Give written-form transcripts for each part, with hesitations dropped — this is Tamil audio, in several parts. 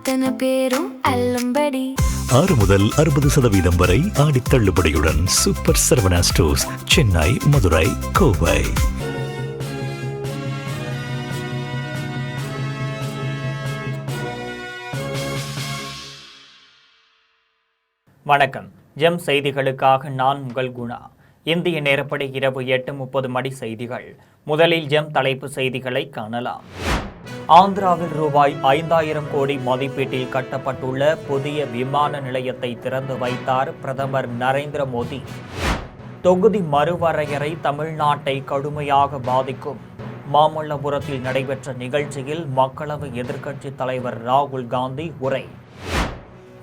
அத்தனை பேரும் அல்லும்படி 6 முதல் 60% வரை ஆடி தள்ளுபடியுடன் சூப்பர் சரவணா ஸ்டோர்ஸ், சென்னை, மதுரை, கோவை. வணக்கம். ஜெம் செய்திகளுக்காக நான் உங்கள் குணா. இந்திய நேரப்படி இரவு 8:30 மணி செய்திகள். முதலில் ஜெம் தலைப்பு செய்திகளை காணலாம். ஆந்திராவில் ரூபாய் 5000 கோடி மதிப்பீட்டில் கட்டப்பட்டுள்ள புதிய விமான நிலையத்தை திறந்து வைத்தார் பிரதமர் நரேந்திர மோடி. தொகுதி மறுவரையறை தமிழ்நாட்டை கடுமையாக பாதிக்கும். மாமல்லபுரத்தில் நடைபெற்ற நிகழ்ச்சியில் மக்களவை எதிர்க்கட்சித் தலைவர் ராகுல் காந்தி உரை.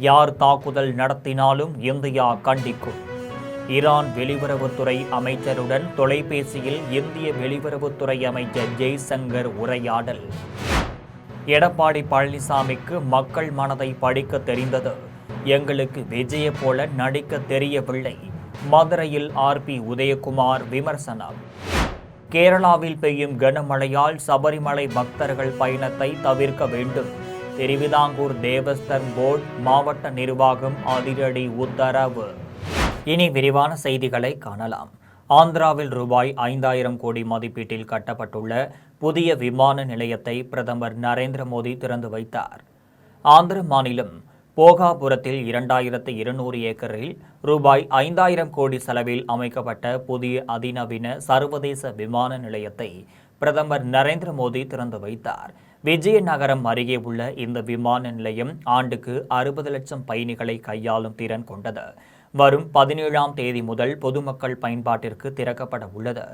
யார் தாக்குதல் நடத்தினாலும் இந்தியா கண்டிக்கும். ஈரான் வெளியுறவுத்துறை அமைச்சருடன் தொலைபேசியில் இந்திய வெளியுறவுத்துறை அமைச்சர் ஜெய்சங்கர் உரையாடல். எடப்பாடி பழனிசாமிக்கு மக்கள் மனதை படிக்க தெரிந்தது, எங்களுக்கு விஜய போல நடிக்க தெரியவில்லை. மதுரையில் ஆர்பி உதயகுமார் விமர்சனம். கேரளாவில் பெய்யும் கனமழையால் சபரிமலை பக்தர்கள் பயணத்தை தவிர்க்க வேண்டும். திருவிதாங்கூர் தேவஸ்தன் போர்டு மாவட்ட நிர்வாகம் அதிரடி உத்தரவு. இனி விரிவான செய்திகளை காணலாம். ஆந்திராவில் ரூபாய் 5000 கோடி மதிப்பீட்டில் கட்டப்பட்டுள்ள புதிய விமான நிலையத்தை பிரதமர் நரேந்திர மோடி திறந்து வைத்தார். ஆந்திர மாநிலம் போகாபுரத்தில் 2200 ஏக்கரில் ரூபாய் 5000 கோடி செலவில் அமைக்கப்பட்ட புதிய அதிநவீன சர்வதேச விமான நிலையத்தை பிரதமர் நரேந்திர மோடி திறந்து வைத்தார். விஜயநகரம் அருகே உள்ள இந்த விமான நிலையம் ஆண்டுக்கு 60 லட்சம் பயணிகளை கையாளும் திறன் கொண்டது. வரும் 17ஆம் தேதி முதல் பொதுமக்கள் பயன்பாட்டிற்கு திறக்கப்பட உள்ளது.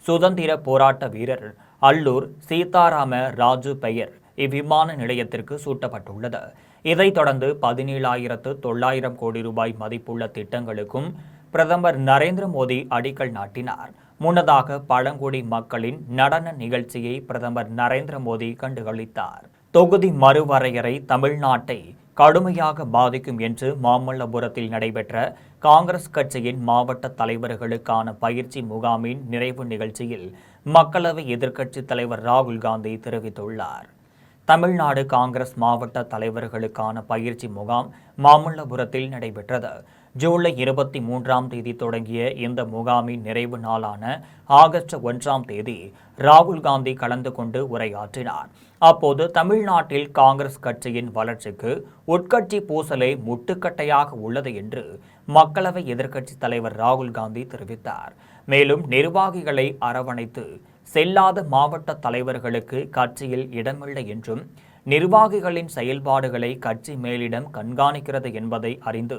சுதந்திர போராட்ட வீரர் அல்லூர் சீதாராம ராஜு பெயர் இவ்விமான நிலையத்திற்கு சூட்டப்பட்டுள்ளது. இதைத் தொடர்ந்து 17,900 கோடி ரூபாய் மதிப்புள்ள திட்டங்களுக்கும் பிரதமர் நரேந்திர மோடி அடிக்கல் நாட்டினார். முன்னதாக பழங்குடி மக்களின் நடன நிகழ்ச்சியை பிரதமர் நரேந்திர மோடி கண்டுகளித்தார். தொகுதி மறுவரையறை தமிழ்நாட்டை கடுமையாக பாதிக்கும் என்று மாமல்லபுரத்தில் நடைபெற்ற காங்கிரஸ் கட்சியின் மாவட்ட தலைவர்களுக்கான பயிற்சி முகாமின் நிறைவு நிகழ்ச்சியில் மக்களவை எதிர்க்கட்சித் தலைவர் ராகுல் காந்தி தெரிவித்துள்ளார். தமிழ்நாடு காங்கிரஸ் மாவட்ட தலைவர்களுக்கான பயிற்சி முகாம் மாமல்லபுரத்தில் நடைபெற்றது. ஜூலை 23ஆம் தேதி தொடங்கிய இந்த முகாமின் நிறைவு நாளான ஆகஸ்ட் 1ஆம் தேதி ராகுல் காந்தி கலந்து கொண்டு உரையாற்றினார். அப்போது தமிழ்நாட்டில் காங்கிரஸ் கட்சியின் வளர்ச்சிக்கு உட்கட்சி பூசலே முட்டுக்கட்டையாக உள்ளது என்று மக்களவை எதிர்க்கட்சித் தலைவர் ராகுல் காந்தி தெரிவித்தார். மேலும் நிர்வாகிகளை அரவணைத்து செல்லாத மாவட்ட தலைவர்களுக்கு கட்சியில் இடமில்லை என்றும் நிர்வாகிகளின் செயல்பாடுகளை கட்சி மேலிடம் கண்காணிக்கிறது என்பதை அறிந்து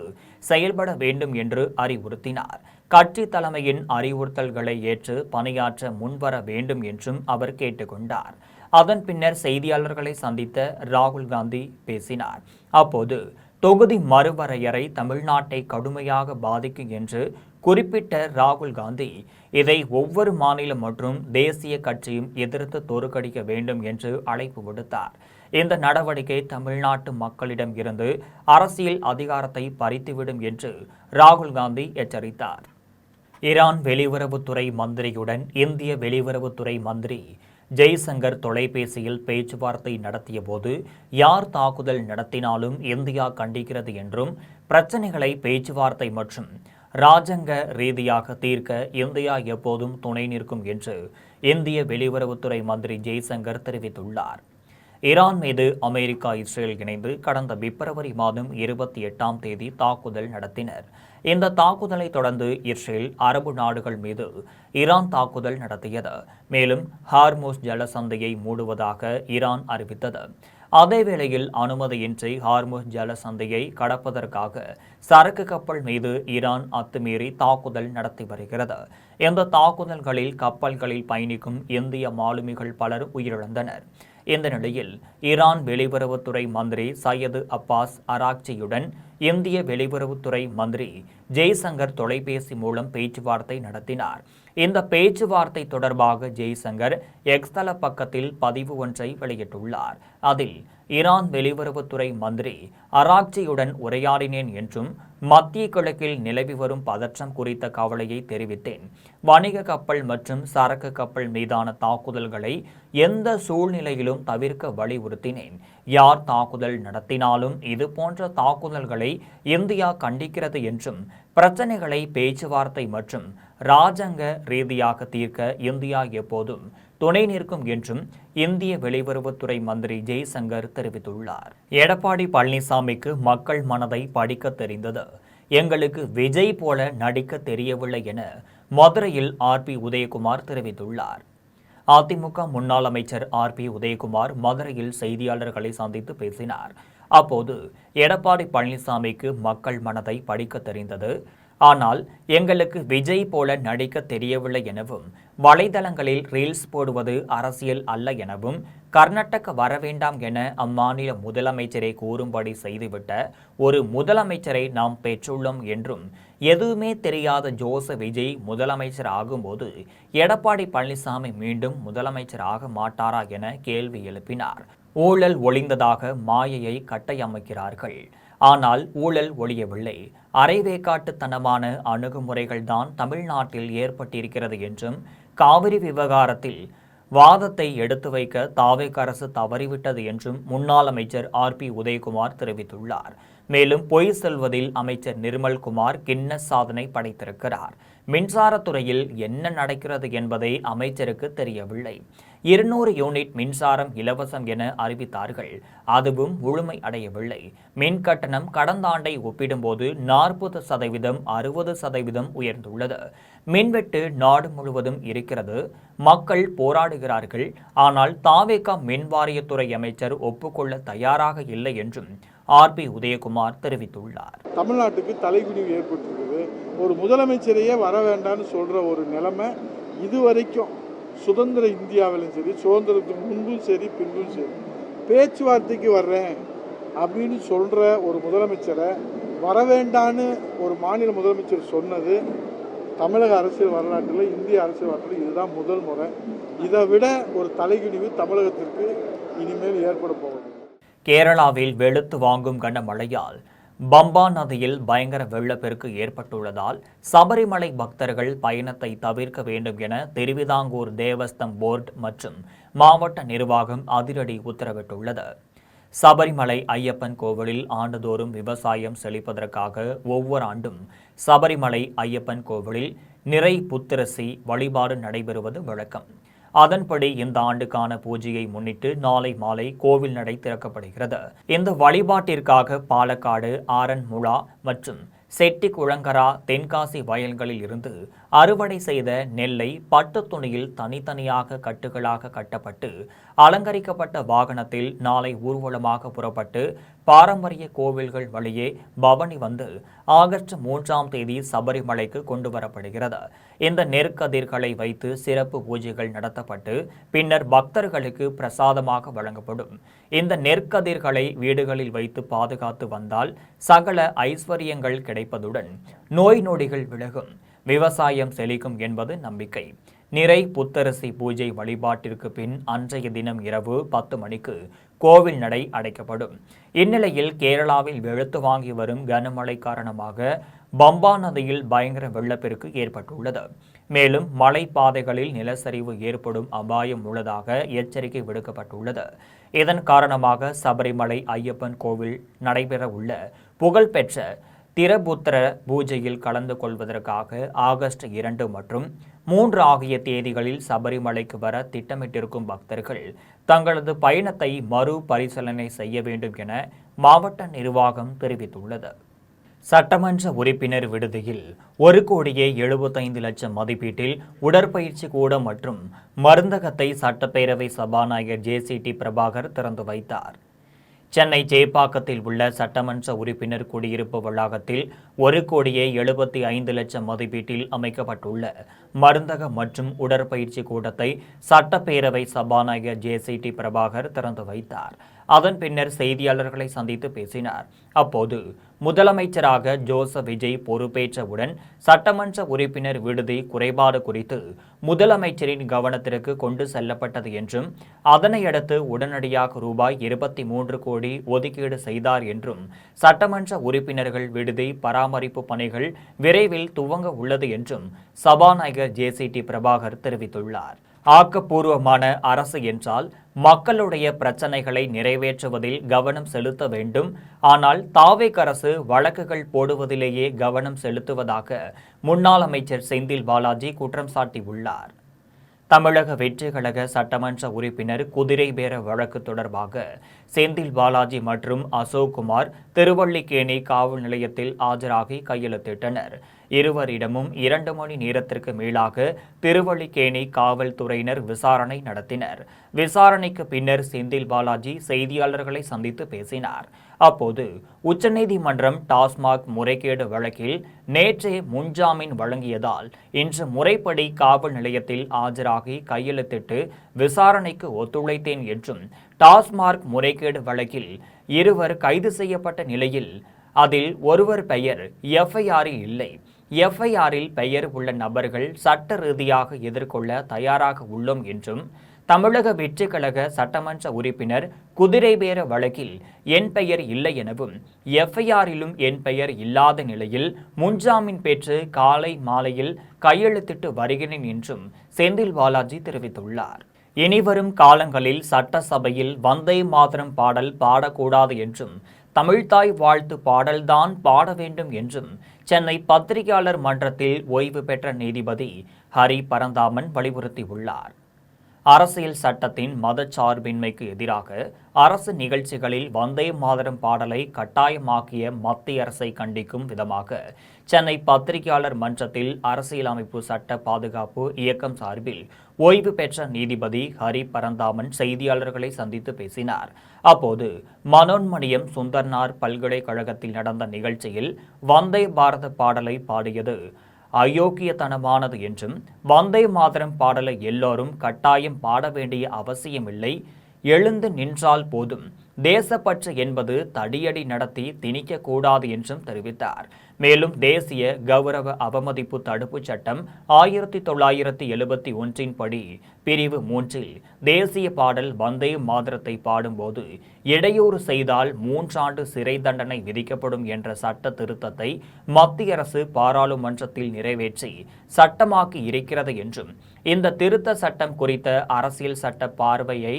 செயல்பட வேண்டும் என்று அறிவுறுத்தினார். கட்சி தலைமையின் அறிவுறுத்தல்களை ஏற்று பணியாற்ற முன்வர வேண்டும் என்றும் அவர் கேட்டுக்கொண்டார். அதன் பின்னர் செய்தியாளர்களை சந்தித்த ராகுல் காந்தி பேசினார். அப்போது தொகுதி மறுவரையறை தமிழ்நாட்டை கடுமையாக பாதிக்கும் என்று குறிப்பிட்ட ராகுல் காந்தி இதை ஒவ்வொரு மாநிலம் மற்றும் தேசிய கட்சியும் எதிர்த்து தோற்கடிக்க வேண்டும் என்று அழைப்பு விடுத்தார். இந்த நடவடிக்கை தமிழ்நாட்டு மக்களிடம் இருந்து அரசியல் அதிகாரத்தை பறித்துவிடும் என்று ராகுல் காந்தி எச்சரித்தார். ஈரான் வெளியுறவுத்துறை மந்திரியுடன் இந்திய வெளியுறவுத்துறை மந்திரி ஜெய்சங்கர் தொலைபேசியில் பேச்சுவார்த்தை நடத்திய போது யார் தாக்குதல் நடத்தினாலும் இந்தியா கண்டிக்கிறது என்றும் பிரச்சினைகளை பேச்சுவார்த்தை மற்றும் ராஜங்க ரீதியாக தீர்க்க இந்தியா எப்போதும் துணை நிற்கும் என்று இந்திய வெளியுறவுத்துறை மந்திரி ஜெய்சங்கர் தெரிவித்துள்ளார். ஈரான் மீது அமெரிக்கா, இஸ்ரேல் இணைந்து கடந்த பிப்ரவரி மாதம் 28ஆம் தேதி தாக்குதல் நடத்தினர். இந்த தாக்குதலை தொடர்ந்து இஸ்ரேல் அரபு நாடுகள் மீது ஈரான் தாக்குதல் நடத்தியது. மேலும் ஹார்முஸ் ஜலசந்தியை மூடுவதாக ஈரான் அறிவித்தது. அதேவேளையில் அனுமதியின்றி ஹார்முஸ் ஜலசந்தியை கடப்பதற்காக சரக்கு கப்பல் மீது ஈரான் அத்துமீறி தாக்குதல் நடத்தி வருகிறது. இந்த தாக்குதல்களில் கப்பல்களில் பயணிக்கும் இந்திய மாலுமிகள் பலர் உயிரிழந்தனர். இந்த நிலையில் ஈரான் வெளியுறவுத்துறை மந்திரி சையது அப்பாஸ் அராக்சியுடன் இந்திய வெளியுறவுத்துறை மந்திரி ஜெய்சங்கர் தொலைபேசி மூலம் பேச்சுவார்த்தை நடத்தினார். இந்த பேச்சுவார்த்தை தொடர்பாக ஜெய்சங்கர் எக்ஸ் தள பக்கத்தில் பதிவு ஒன்றை வெளியிட்டுள்ளார். அதில் ஈரான் வெளியுறவுத்துறை மந்திரி அராக்சியுடன் உரையாடினேன் என்றும் மத்திய கிழக்கில் நிலவி வரும் பதற்றம் குறித்த கவலையை தெரிவித்தேன். வணிக கப்பல் மற்றும் சரக்கு கப்பல் மீதான தாக்குதல்களை எந்த சூழ்நிலையிலும் தவிர்க்க வலியுறுத்தினேன். யார் தாக்குதல் நடத்தினாலும் இதுபோன்ற தாக்குதல்களை இந்தியா கண்டிக்கிறது என்றும் பிரச்சனைகளை பேச்சுவார்த்தை மற்றும் ராஜாங்க ரீதியாக தீர்க்க இந்தியா எப்போதும் துணை நிற்கும் என்றும் இந்திய வெளியுறவுத்துறை மந்திரி ஜெய்சங்கர் தெரிவித்துள்ளார். எடப்பாடி பழனிசாமிக்கு மக்கள் மனதை படிக்க தெரிந்தது, எங்களுக்கு விஜய் போல நடிக்க தெரியவில்லை என மதுரையில் ஆர்பி உதயகுமார் தெரிவித்துள்ளார். அதிமுக முன்னாள் அமைச்சர் ஆர்பி உதயகுமார் மதுரையில் செய்தியாளர்களை சந்தித்து பேசினார். அப்போது எடப்பாடி பழனிசாமிக்கு மக்கள் மனதை படிக்க தெரிந்தது, ஆனால் எங்களுக்கு விஜய் போல நடிக்க தெரியவில்லை எனவும் வலைதளங்களில் ரீல்ஸ் போடுவது அரசியல் அல்ல எனவும் கர்நாடக வர வேண்டாம் என அம்மாநில முதலமைச்சரை கூறும்படி செய்துவிட்ட ஒரு முதலமைச்சரை நாம் பெற்றுள்ளோம் என்றும் எதுவுமே தெரியாத ஜோச விஜய் முதலமைச்சர் ஆகும்போது எடப்பாடி பழனிசாமி மீண்டும் முதலமைச்சர் ஆக மாட்டாரா என கேள்வி எழுப்பினார். ஊழல் ஒளிந்ததாக மாயையை கட்டையமைக்கிறார்கள், ஆனால் ஊழல் ஒழியவில்லை. அரைவேக்காட்டுத்தனமான அணுகுமுறைகள்தான் தமிழ்நாட்டில் ஏற்பட்டிருக்கிறது என்றும் காவிரி விவகாரத்தில் வாதத்தை எடுத்து வைக்க தாவேக அரசு தவறிவிட்டது என்றும் முன்னாள் அமைச்சர் ஆர்பி உதயகுமார் தெரிவித்துள்ளார். மேலும் பொய் சொல்வதில் அமைச்சர் நிர்மல்குமார் கின்னஸ் சாதனை படைத்திருக்கிறார். மின்சாரத்துறையில் என்ன நடக்கிறது என்பதை அமைச்சருக்கு தெரியவில்லை. 200 யூனிட் மின்சாரம் இலவசம் என அறிவித்தார்கள், அதுவும் முழுமை அடையவில்லை. மின் கட்டணம் கடந்த ஆண்டை ஒப்பிடும்போது 40% 60% உயர்ந்துள்ளது. மின்வெட்டு நாடு முழுவதும் இருக்கிறது, மக்கள் போராடுகிறார்கள். ஆனால் தாவேகா மின் வாரியத்துறை அமைச்சர் ஒப்புக்கொள்ள தயாராக இல்லை என்றும் ஆர்பி உதயகுமார் தெரிவித்துள்ளார். தமிழ்நாட்டுக்கு தலைகுனிவு ஏற்பட்டிருக்குது. ஒரு முதலமைச்சரையே வர வேண்டாம்னு சொல்ற ஒரு நிலைமை இதுவரைக்கும் சுதந்திர இந்தியாவிலும் சரி, சுதந்திரத்துக்கு முன்பும் சரி பின்பும் சரி, பேச்சுவார்த்தைக்கு வர்றேன் அப்படின்னு சொல்ற ஒரு முதலமைச்சரை வர வேண்டான்னு ஒரு மாநில முதலமைச்சர் சொன்னது தமிழக அரசியல் வரலாற்றில், இந்திய அரசியல் வரலாற்றில் இதுதான் முதல் முறை. இதை விட ஒரு தலைகுனிவு தமிழகத்திற்கு இனிமேல் ஏற்பட போகுது. கேரளாவில் வெளுத்து வாங்கும் கனமழையால் பம்பா நதியில் பயங்கர வெள்ளப்பெருக்கு ஏற்பட்டுள்ளதால் சபரிமலை பக்தர்கள் பயணத்தை தவிர்க்க வேண்டும் என திருவிதாங்கூர் தேவஸ்தம் போர்டு மற்றும் மாவட்ட நிர்வாகம் அதிரடி உத்தரவிட்டுள்ளது. சபரிமலை ஐயப்பன் கோவிலில் ஆண்டுதோறும் விவசாயம் செழிப்பதற்காக ஒவ்வொரு ஆண்டும் சபரிமலை ஐயப்பன் கோவிலில் நிறை புத்திரசி வழிபாடு நடைபெறுவது வழக்கம். அதன்படி இந்த ஆண்டுக்கான பூஜையை முன்னிட்டு நாளை மாலை கோவில் நடை திறக்கப்படுகிறது. இந்த வழிபாட்டிற்காக பாலக்காடு, ஆரன்முளா மற்றும் செட்டிக்குளங்கரா, தென்காசி வயல்களில் இருந்து அறுவடை செய்த நெல்லை பட்டு துணியில் தனித்தனியாக கட்டுகளாக கட்டப்பட்டு அலங்கரிக்கப்பட்ட வாகனத்தில் நாளை ஊர்வலமாக புறப்பட்டு பாரம்பரிய கோவில்கள் வழியே பவனி வந்து ஆகஸ்ட் 3ஆம் தேதி சபரிமலைக்கு கொண்டு வரப்படுகிறது. இந்த நெற்கதிர்களை வைத்து சிறப்பு பூஜைகள் நடத்தப்பட்டு பின்னர் பக்தர்களுக்கு பிரசாதமாக வழங்கப்படும். இந்த நெற்கதிர்களை வீடுகளில் வைத்து பாதுகாத்து வந்தால் சகல ஐஸ்வர்யங்கள் கிடைப்பதுடன் நோய் நொடிகள் விலகும், விவசாயம் செழிக்கும் என்பது நம்பிக்கை. நிறை புத்தரசி பூஜை வழிபாட்டிற்கு பின் அன்றைய தினம் இரவு 10 மணிக்கு கோவில் நடை அடைக்கப்படும். இந்நிலையில் கேரளாவில் வெளுத்து வாங்கி வரும் கனமழை காரணமாக பம்பா நதியில் பயங்கர வெள்ளப்பெருக்கு ஏற்பட்டுள்ளது. மேலும் மலை பாதைகளில் நிலச்சரிவு ஏற்படும் அபாயம் உள்ளதாக எச்சரிக்கை விடுக்கப்பட்டுள்ளது. இதன் காரணமாக சபரிமலை ஐயப்பன் கோவில் நடைபெற உள்ள புகழ்பெற்ற திரபுத்திர பூஜையில் கலந்து கொள்வதற்காக ஆகஸ்ட் 2 மற்றும் 3 ஆகிய தேதிகளில் சபரிமலைக்கு வர திட்டமிட்டிருக்கும் பக்தர்கள் தங்களது பயணத்தை மறுபரிசீலனை செய்ய வேண்டும் என மாவட்ட நிர்வாகம் தெரிவித்துள்ளது. சட்டமன்ற உறுப்பினர் விடுதியில் 1,75,00,000 மதிப்பீட்டில் உடற்பயிற்சி கூடம் மற்றும் மருந்தகத்தை சட்டப்பேரவை சபாநாயகர் JCT பிரபாகர் திறந்து வைத்தார். சென்னை சேப்பாக்கத்தில் உள்ள சட்டமன்ற உறுப்பினர் குடியிருப்பு வளாகத்தில் 1,75,00,000 மதிப்பீட்டில் அமைக்கப்பட்டுள்ள மருந்தக மற்றும் உடற்பயிற்சி கூடத்தை சட்டப்பேரவை சபாநாயகர் ஜே.சி.டி. பிரபாகர் திறந்து வைத்தார். அதன் பின்னர் செய்தியாளர்களை சந்தித்து பேசினார். அப்போது முதலமைச்சராக ஜோசப் விஜய் பொறுப்பேற்றவுடன் சட்டமன்ற உறுப்பினர் விடுதி குறைபாடு குறித்து முதலமைச்சரின் கவனத்திற்கு கொண்டு செல்லப்பட்டது என்றும் அதனையடுத்து உடனடியாக ரூபாய் 23 கோடி ஒதுக்கீடு செய்தார் என்றும் சட்டமன்ற உறுப்பினர்கள் விடுதி பராமரிப்பு பணிகள் விரைவில் துவங்க உள்ளது என்றும் சபாநாயகர் ஜே.சி.டி. பிரபாகர் தெரிவித்துள்ளார். ஆக்கப்பூர்வமான அரசு என்றால் மக்களுடைய பிரச்சனைகளை நிறைவேற்றுவதில் கவனம் செலுத்த வேண்டும். ஆனால் தாவேக் அரசு வழக்குகள் போடுவதிலேயே கவனம் செலுத்துவதாக முன்னாள் அமைச்சர் செந்தில் பாலாஜி குற்றம் சாட்டியுள்ளார். தமிழக வெற்றி கழக சட்டமன்ற உறுப்பினர் குதிரை பேர வழக்கு தொடர்பாக செந்தில் பாலாஜி மற்றும் அசோக்குமார் திருவல்லிக்கேணி காவல் நிலையத்தில் ஆஜராகி கையெழுத்திட்டனர். இருவரிடமும் 2 மணி நேரத்திற்கு மேலாக திருவல்லிக்கேணி காவல்துறையினர் விசாரணை நடத்தினர். விசாரணைக்கு பின்னர் செந்தில் பாலாஜி செய்தியாளர்களை சந்தித்து பேசினார். அப்போது உச்சநீதிமன்றம் டாஸ்மாக் முறைகேடு வழக்கில் நேற்றே முன்ஜாமீன் வழங்கியதால் இன்று முறைப்படி காவல் நிலையத்தில் ஆஜராகி கையெழுத்திட்டு விசாரணைக்கு ஒத்துழைத்தேன் என்றும் டாஸ்மாக் முறைகேடு வழக்கில் இருவர் கைது செய்யப்பட்ட நிலையில் அதில் ஒருவர் பெயர் எஃப்ஐஆரில் இல்லை. எஃப்ஐஆரில் பெயர் உள்ள நபர்கள் சட்ட ரீதியாக எதிர்கொள்ள தயாராக உள்ளோம் என்றும் தமிழக வெற்றி கழக சட்டமன்ற உறுப்பினர் குதிரை பேர வழக்கில் என் பெயர் இல்லை எனவும் எஃப்ஐஆரிலும் என் பெயர் இல்லாத நிலையில் முன்ஜாமீன் பெற்று காலை மாலையில் கையெழுத்திட்டு வருகிறேன் என்றும் செந்தில் பாலாஜி தெரிவித்துள்ளார். இனிவரும் காலங்களில் சட்டசபையில் வந்தே மாதரம் பாடல் பாடக்கூடாது என்றும் தமிழ்தாய் வாழ்த்து பாடல்தான் பாட வேண்டும் என்றும் சென்னை பத்திரிகையாளர் மன்றத்தில் ஓய்வு பெற்ற நீதிபதி ஹரி பரந்தாமன் வலியுறுத்தியுள்ளார். அரசியல் சட்டத்தின் மதச்சார்பின்மைக்கு எதிராக அரசு நிகழ்ச்சிகளில் வந்தே மாதரம் பாடலை கட்டாயமாக்கிய மத்திய அரசை கண்டிக்கும் விதமாக சென்னை பத்திரிகையாளர் மன்றத்தில் அரசியலமைப்பு சட்ட பாதுகாப்பு இயக்கம் சார்பில் ஓய்வு பெற்ற நீதிபதி ஹரி பரந்தாமன் செய்தியாளர்களை சந்தித்து பேசினார். அப்போது மனோன்மணியம் சுந்தர்னார் பல்கலைக்கழகத்தில் நடந்த நிகழ்ச்சியில் வந்தே பாரத பாடலை பாடியது அயோக்கியத்தனமானது என்றும் வந்தே மாதரம் பாடலை எல்லோரும் கட்டாயம் பாட வேண்டிய அவசியமில்லை, எழுந்து நின்றால் போதும், தேசப்பற்று என்பது தடியடி நடத்தி திணிக்கக்கூடாது என்றும் தெரிவித்தார். மேலும் தேசிய கௌரவ அவமதிப்பு தடுப்புச் சட்டம் 1971 படி பிரிவு 3 தேசிய பாடல் வந்தே மாதரத்தை பாடும்போது இடையூறு செய்தால் 3 ஆண்டு சிறை தண்டனை விதிக்கப்படும் என்ற சட்ட திருத்தத்தை மத்திய அரசு பாராளுமன்றத்தில் நிறைவேற்றி சட்டமாக்கி இருக்கிறது என்றும் இந்த திருத்த சட்டம் குறித்த அரசியல் சட்ட பார்வையை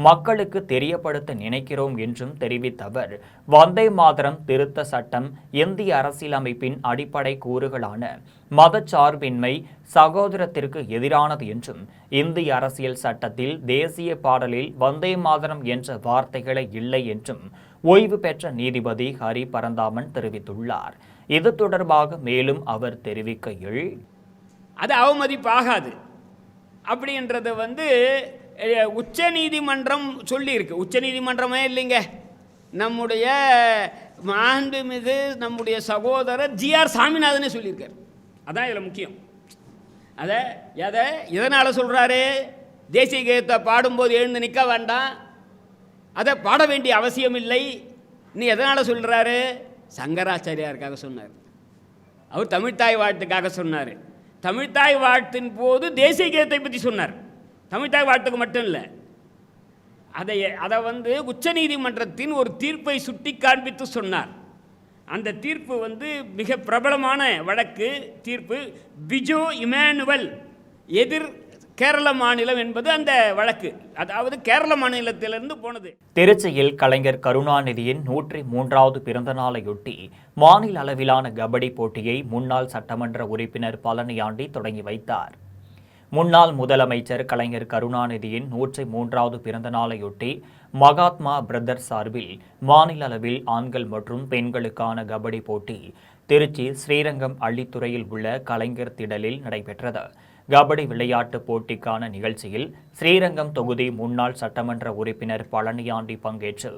மக்களுக்கு தெரியப்படுத்த நினைக்கிறோம் என்றும் தெரிவித்த அவர் வந்தே மாதரம் திருத்த சட்டம் இந்திய அரசியலமைப்பின் அடிப்படை கூறுகளான மதச்சார்பின்மை சகோதரத்திற்கு எதிரானது என்றும் இந்திய அரசியல் சட்டத்தில் தேசிய பாடலில் வந்தே மாதரம் என்ற வார்த்தைகளை இல்லை என்றும் ஓய்வு பெற்ற நீதிபதி ஹரி பரந்தாமன் தெரிவித்துள்ளார். இது தொடர்பாக மேலும் அவர் தெரிவிக்கையில், அது அவமதிப்பாகாது அப்படின்றத உச்ச நீதிமன்றம் சொல்லியிருக்கு. உச்ச நீதிமன்றமே இல்லைங்க, நம்முடைய மாண்புமிகு நம்முடைய சகோதரர் ஜி.ஆர். சாமிநாதனே சொல்லியிருக்கார். அதான் இதில் முக்கியம். அதை எதனால் சொல்கிறாரு? தேசிய கீதத்தை பாடும்போது எழுந்து நிற்க வேண்டாம், அதை பாட வேண்டிய அவசியம் இல்லை. நீ எதனால் சொல்கிறாரு? சங்கராச்சாரியாருக்காக சொன்னார். அவர் தமிழ்த்தாய் வாழ்த்துக்காக சொன்னார். தமிழ்த்தாய் வாழ்த்தின் போது தேசிய கீதத்தை பற்றி சொன்னார். தமிழ்த்தாய் வாழ்த்துக்கு மட்டும் இல்லை, அதை உச்சநீதிமன்றத்தின் ஒரு தீர்ப்பை சுட்டி காண்பித்து சொன்னார். அந்த தீர்ப்பு மிக பிரபலமான வழக்கு தீர்ப்பு. பிஜோ இமானுவல் எதிர் கேரள மாநிலம் என்பது அந்த வழக்கு. அதாவது கேரள மாநிலத்திலிருந்து போனது. திருச்சியில் கலைஞர் கருணாநிதியின் 103வது பிறந்த நாளையொட்டி மாநில அளவிலான கபடி போட்டியை முன்னாள் சட்டமன்ற உறுப்பினர் பழனியாண்டி தொடங்கி வைத்தார். முன்னாள் முதலமைச்சர் கலைஞர் கருணாநிதியின் 103வது பிறந்த நாளையொட்டி மகாத்மா பிரதர்ஸ் சார்பில் மாநில அளவில் ஆண்கள் மற்றும் பெண்களுக்கான கபடி போட்டி திருச்சி ஸ்ரீரங்கம் அள்ளித்துறையில் உள்ள கலைஞர் திடலில் நடைபெற்றது. கபடி விளையாட்டுப் போட்டிக்கான நிகழ்ச்சியில் ஸ்ரீரங்கம் தொகுதி முன்னாள் சட்டமன்ற உறுப்பினர் பழனியாண்டி பங்கேற்று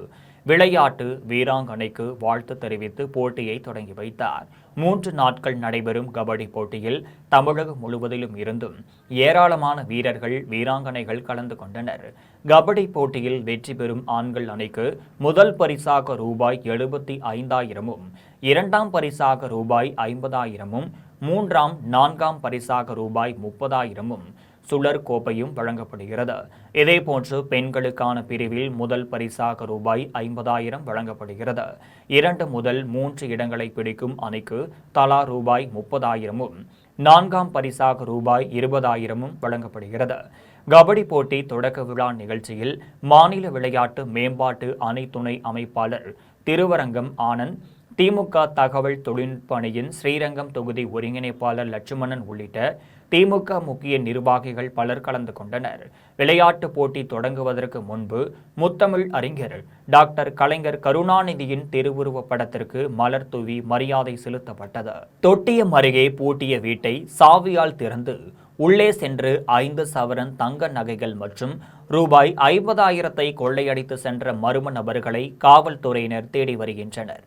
விளையாட்டு வீராங்கனைக்கு வாழ்த்து தெரிவித்து போட்டியை தொடங்கி வைத்தார். 3 நாட்கள் நடைபெறும் கபடி போட்டியில் தமிழகம் முழுவதிலும் இருந்தும் ஏராளமான வீரர்கள் வீராங்கனைகள் கலந்து கொண்டனர். கபடி போட்டியில் வெற்றி பெறும் ஆண்கள் அணிக்கு முதல் பரிசாக ரூபாய் 75,000, இரண்டாம் பரிசாக ரூபாய் 50,000, மூன்றாம் 4ஆம் பரிசாக ரூபாய் 30,000 சுழற் கோப்பையும் வழங்கப்படுகிறது. இதேபோன்று பெண்களுக்கான பிரிவில் முதல் பரிசாக ரூபாய் 50,000 வழங்கப்படுகிறது. 2 முதல் 3 இடங்களை பிடிக்கும் அணிக்கு தலா ரூபாய் 30,000, 4ஆம் பரிசாக ரூபாய் 20,000 வழங்கப்படுகிறது. கபடி போட்டி தொடக்க விழா நிகழ்ச்சியில் மாநில விளையாட்டு மேம்பாட்டு அணி துணை அமைப்பாளர் திருவரங்கம் ஆனந்த், திமுக தகவல் தொழில்நுட்ப அணியின் ஸ்ரீரங்கம் தொகுதி ஒருங்கிணைப்பாளர் லட்சுமணன் உள்ளிட்ட திமுக முக்கிய நிர்வாகிகள் பலர் கலந்து கொண்டனர். விளையாட்டுப் போட்டி தொடங்குவதற்கு முன்பு முத்தமிழ் அறிஞர் டாக்டர் கலைஞர் கருணாநிதியின் திருவுருவப் படத்திற்கு மலர் தூவி மரியாதை செலுத்தப்பட்டது. தொட்டியம் அருகே பூட்டிய வீட்டை சாவியால் திறந்து உள்ளே சென்று 5 சவரன் தங்க நகைகள் மற்றும் ரூபாய் 50,000 கொள்ளையடித்து சென்ற மர்ம நபர்களை காவல்துறையினர் தேடி வருகின்றனர்.